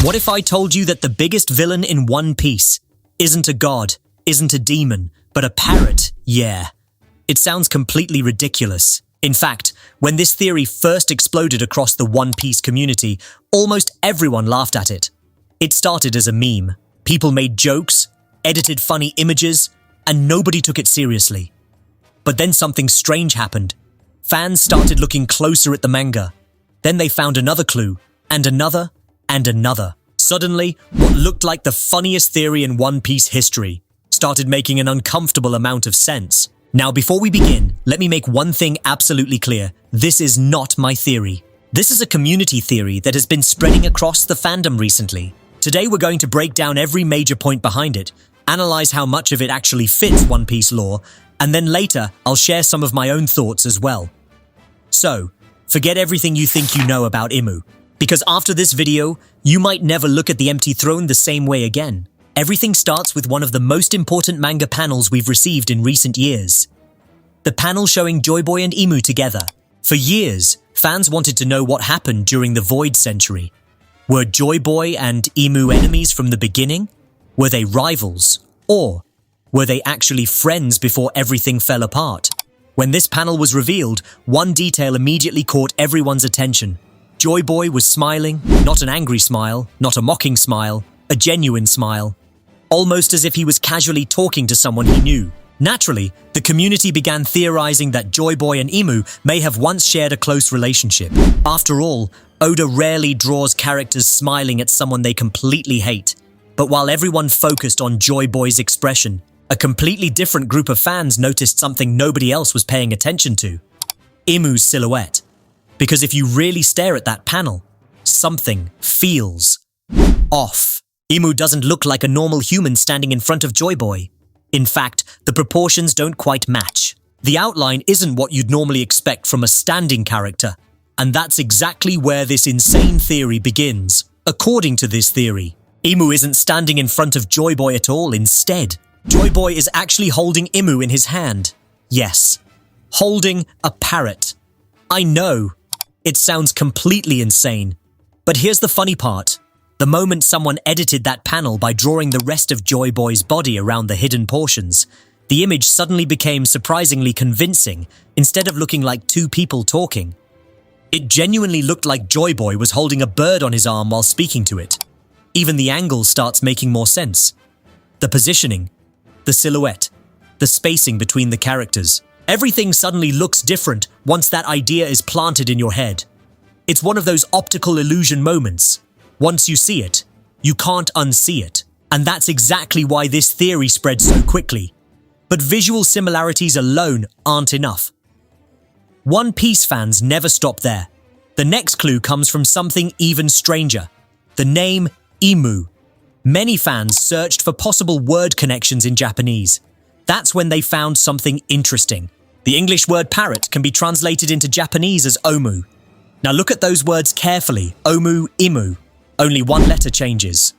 What if I told you that the biggest villain in One Piece isn't a god, isn't a demon, but a parrot? Yeah. It sounds completely ridiculous. In fact, when this theory first exploded across the One Piece community, almost everyone laughed at it. It started as a meme. People made jokes, edited funny images, and nobody took it seriously. But then something strange happened. Fans started looking closer at the manga. Then they found another clue, and another, and another. Suddenly, what looked like the funniest theory in One Piece history started making an uncomfortable amount of sense. Now, before we begin, let me make one thing absolutely clear. This is not my theory. This is a community theory that has been spreading across the fandom recently. Today, we're going to break down every major point behind it, analyze how much of it actually fits One Piece lore, and then later, I'll share some of my own thoughts as well. So, forget everything you think you know about Imu, because after this video, you might never look at the empty throne the same way again. Everything starts with one of the most important manga panels we've received in recent years. The panel showing Joy Boy and Imu together. For years, fans wanted to know what happened during the Void Century. Were Joy Boy and Imu enemies from the beginning? Were they rivals? Or were they actually friends before everything fell apart? When this panel was revealed, one detail immediately caught everyone's attention. Joy Boy was smiling, not an angry smile, not a mocking smile, a genuine smile. Almost as if he was casually talking to someone he knew. Naturally, the community began theorizing that Joy Boy and Imu may have once shared a close relationship. After all, Oda rarely draws characters smiling at someone they completely hate. But while everyone focused on Joy Boy's expression, a completely different group of fans noticed something nobody else was paying attention to. Imu's silhouette. Because if you really stare at that panel, something feels off. Imu doesn't look like a normal human standing in front of Joy Boy. In fact, the proportions don't quite match. The outline isn't what you'd normally expect from a standing character. And that's exactly where this insane theory begins. According to this theory, Imu isn't standing in front of Joy Boy at all. Instead, Joy Boy is actually holding Imu in his hand. Yes, holding a parrot. I know, it sounds completely insane. But here's the funny part. The moment someone edited that panel by drawing the rest of Joy Boy's body around the hidden portions, the image suddenly became surprisingly convincing instead of looking like two people talking. It genuinely looked like Joy Boy was holding a bird on his arm while speaking to it. Even the angle starts making more sense. The positioning, the silhouette, the spacing between the characters. Everything suddenly looks different once that idea is planted in your head. It's one of those optical illusion moments. Once you see it, you can't unsee it. And that's exactly why this theory spread so quickly. But visual similarities alone aren't enough. One Piece fans never stop there. The next clue comes from something even stranger. The name Imu. Many fans searched for possible word connections in Japanese. That's when they found something interesting. The English word parrot can be translated into Japanese as omu. Now look at those words carefully. Omu, Imu. Only one letter changes.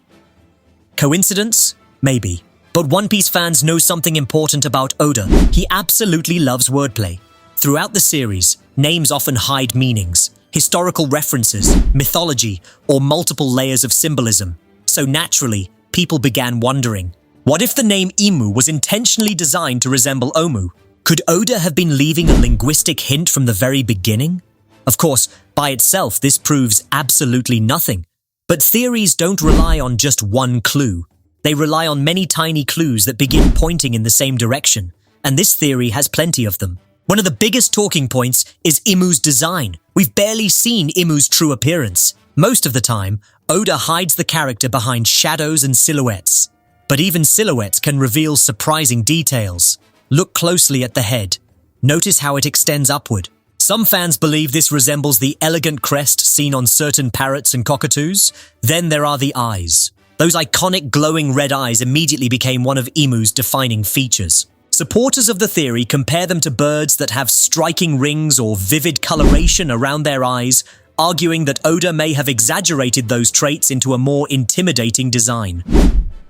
Coincidence? Maybe. But One Piece fans know something important about Oda. He absolutely loves wordplay. Throughout the series, names often hide meanings, historical references, mythology, or multiple layers of symbolism. So naturally, people began wondering, what if the name Imu was intentionally designed to resemble Omu? Could Oda have been leaving a linguistic hint from the very beginning? Of course, by itself, this proves absolutely nothing. But theories don't rely on just one clue. They rely on many tiny clues that begin pointing in the same direction. And this theory has plenty of them. One of the biggest talking points is Imu's design. We've barely seen Imu's true appearance. Most of the time, Oda hides the character behind shadows and silhouettes. But even silhouettes can reveal surprising details. Look closely at the head. Notice how it extends upward. Some fans believe this resembles the elegant crest seen on certain parrots and cockatoos. Then there are the eyes. Those iconic glowing red eyes immediately became one of Imu's defining features. Supporters of the theory compare them to birds that have striking rings or vivid coloration around their eyes, arguing that Oda may have exaggerated those traits into a more intimidating design.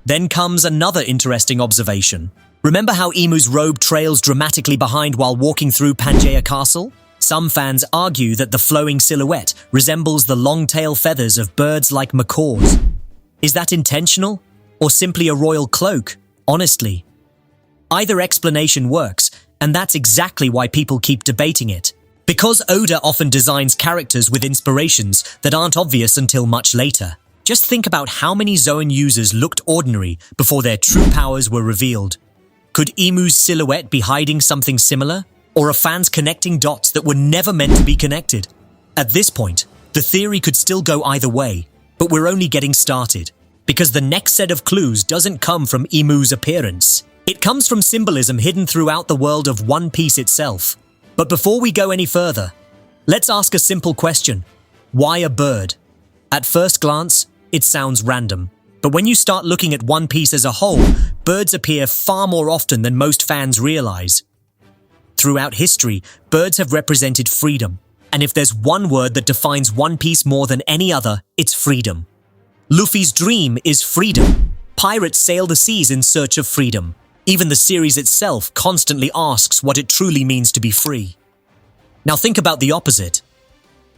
Then comes another interesting observation. Remember how Imu's robe trails dramatically behind while walking through Pangaea Castle? Some fans argue that the flowing silhouette resembles the long tail feathers of birds like macaws. Is that intentional? Or simply a royal cloak? Honestly, either explanation works, and that's exactly why people keep debating it. Because Oda often designs characters with inspirations that aren't obvious until much later. Just think about how many Zoan users looked ordinary before their true powers were revealed. Could Imu's silhouette be hiding something similar? Or are fans connecting dots that were never meant to be connected? At this point, the theory could still go either way, but we're only getting started. Because the next set of clues doesn't come from Imu's appearance. It comes from symbolism hidden throughout the world of One Piece itself. But before we go any further, let's ask a simple question. Why a bird? At first glance, it sounds random. But when you start looking at One Piece as a whole, birds appear far more often than most fans realize. Throughout history, birds have represented freedom. And if there's one word that defines One Piece more than any other, it's freedom. Luffy's dream is freedom. Pirates sail the seas in search of freedom. Even the series itself constantly asks what it truly means to be free. Now think about the opposite.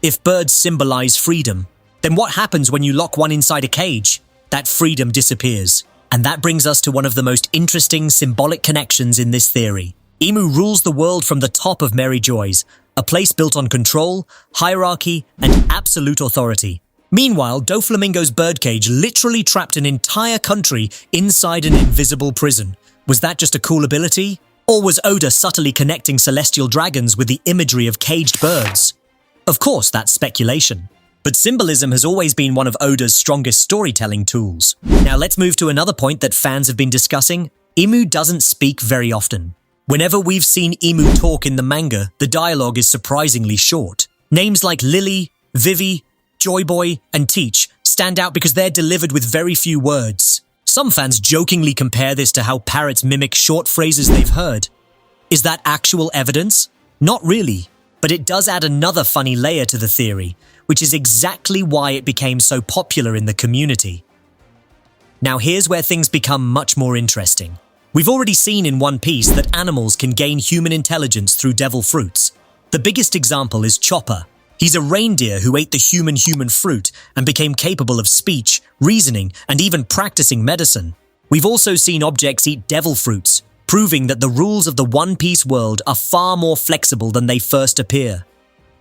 If birds symbolize freedom, then what happens when you lock one inside a cage? That freedom disappears. And that brings us to one of the most interesting symbolic connections in this theory. Imu rules the world from the top of Merry Joys, a place built on control, hierarchy, and absolute authority. Meanwhile, Doflamingo's birdcage literally trapped an entire country inside an invisible prison. Was that just a cool ability? Or was Oda subtly connecting celestial dragons with the imagery of caged birds? Of course, that's speculation. But symbolism has always been one of Oda's strongest storytelling tools. Now let's move to another point that fans have been discussing. Imu doesn't speak very often. Whenever we've seen Imu talk in the manga, the dialogue is surprisingly short. Names like Lily, Vivi, Joyboy, and Teach stand out because they're delivered with very few words. Some fans jokingly compare this to how parrots mimic short phrases they've heard. Is that actual evidence? Not really, but it does add another funny layer to the theory, which is exactly why it became so popular in the community. Now here's where things become much more interesting. We've already seen in One Piece that animals can gain human intelligence through devil fruits. The biggest example is Chopper. He's a reindeer who ate the human fruit and became capable of speech, reasoning, and even practicing medicine. We've also seen objects eat devil fruits, proving that the rules of the One Piece world are far more flexible than they first appear.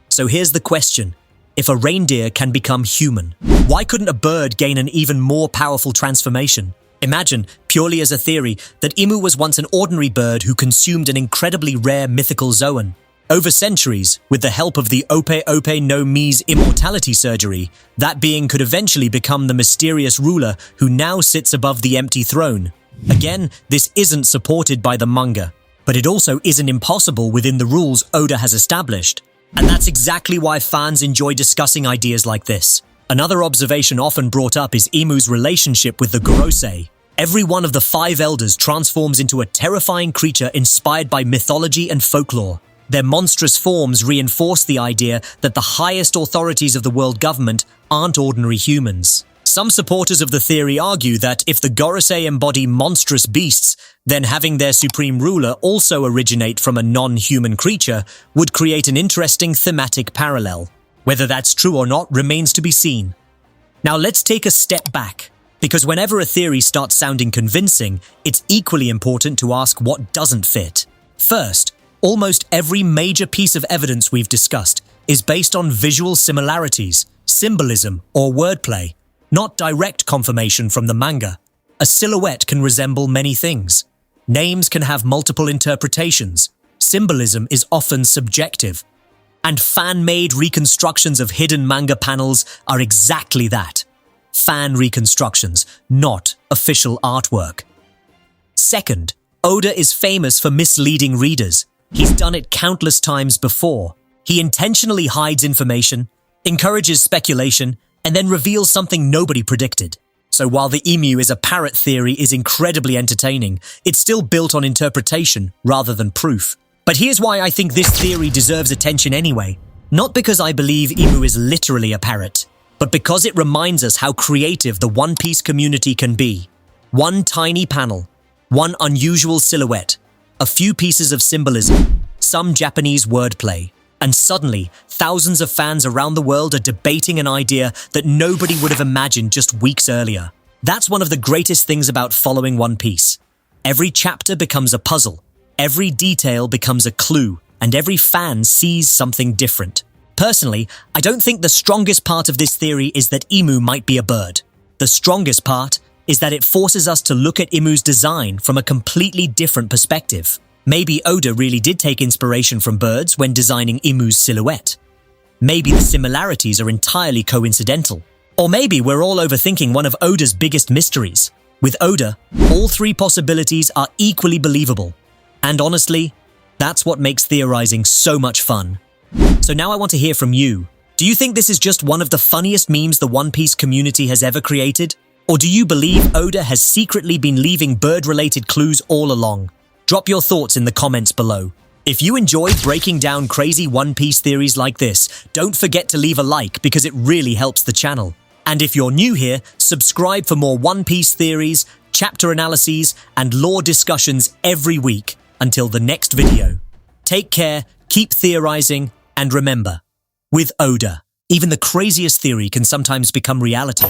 So here's the question. If a reindeer can become human, why couldn't a bird gain an even more powerful transformation? Imagine, purely as a theory, that Imu was once an ordinary bird who consumed an incredibly rare mythical zoan. Over centuries, with the help of the Ope Ope no Mi's immortality surgery, that being could eventually become the mysterious ruler who now sits above the empty throne. Again, this isn't supported by the manga, but it also isn't impossible within the rules Oda has established. And that's exactly why fans enjoy discussing ideas like this. Another observation often brought up is Imu's relationship with the Gorosei. Every one of the 5 elders transforms into a terrifying creature inspired by mythology and folklore. Their monstrous forms reinforce the idea that the highest authorities of the world government aren't ordinary humans. Some supporters of the theory argue that if the Gorosei embody monstrous beasts, then having their supreme ruler also originate from a non-human creature would create an interesting thematic parallel. Whether that's true or not remains to be seen. Now let's take a step back, because whenever a theory starts sounding convincing, it's equally important to ask what doesn't fit. First, almost every major piece of evidence we've discussed is based on visual similarities, symbolism, or wordplay, not direct confirmation from the manga. A silhouette can resemble many things. Names can have multiple interpretations. Symbolism is often subjective. And fan-made reconstructions of hidden manga panels are exactly that. Fan reconstructions, not official artwork. Second, Oda is famous for misleading readers. He's done it countless times before. He intentionally hides information, encourages speculation, and then reveals something nobody predicted. So while the Imu Is A Parrot theory is incredibly entertaining, it's still built on interpretation rather than proof. But here's why I think this theory deserves attention anyway. Not because I believe Imu is literally a parrot, but because it reminds us how creative the One Piece community can be. One tiny panel, one unusual silhouette, a few pieces of symbolism, some Japanese wordplay, and suddenly thousands of fans around the world are debating an idea that nobody would have imagined just weeks earlier. That's one of the greatest things about following One Piece. Every chapter becomes a puzzle, every detail becomes a clue, and every fan sees something different. Personally, I don't think the strongest part of this theory is that Imu might be a bird. The strongest part is that it forces us to look at Imu's design from a completely different perspective. Maybe Oda really did take inspiration from birds when designing Imu's silhouette. Maybe the similarities are entirely coincidental. Or maybe we're all overthinking one of Oda's biggest mysteries. With Oda, all three possibilities are equally believable. And honestly, that's what makes theorizing so much fun. So now I want to hear from you. Do you think this is just one of the funniest memes the One Piece community has ever created? Or do you believe Oda has secretly been leaving bird-related clues all along? Drop your thoughts in the comments below. If you enjoy breaking down crazy One Piece theories like this, don't forget to leave a like because it really helps the channel. And if you're new here, subscribe for more One Piece theories, chapter analyses, and lore discussions every week. Until the next video. Take care, keep theorizing, and remember, with Oda, even the craziest theory can sometimes become reality.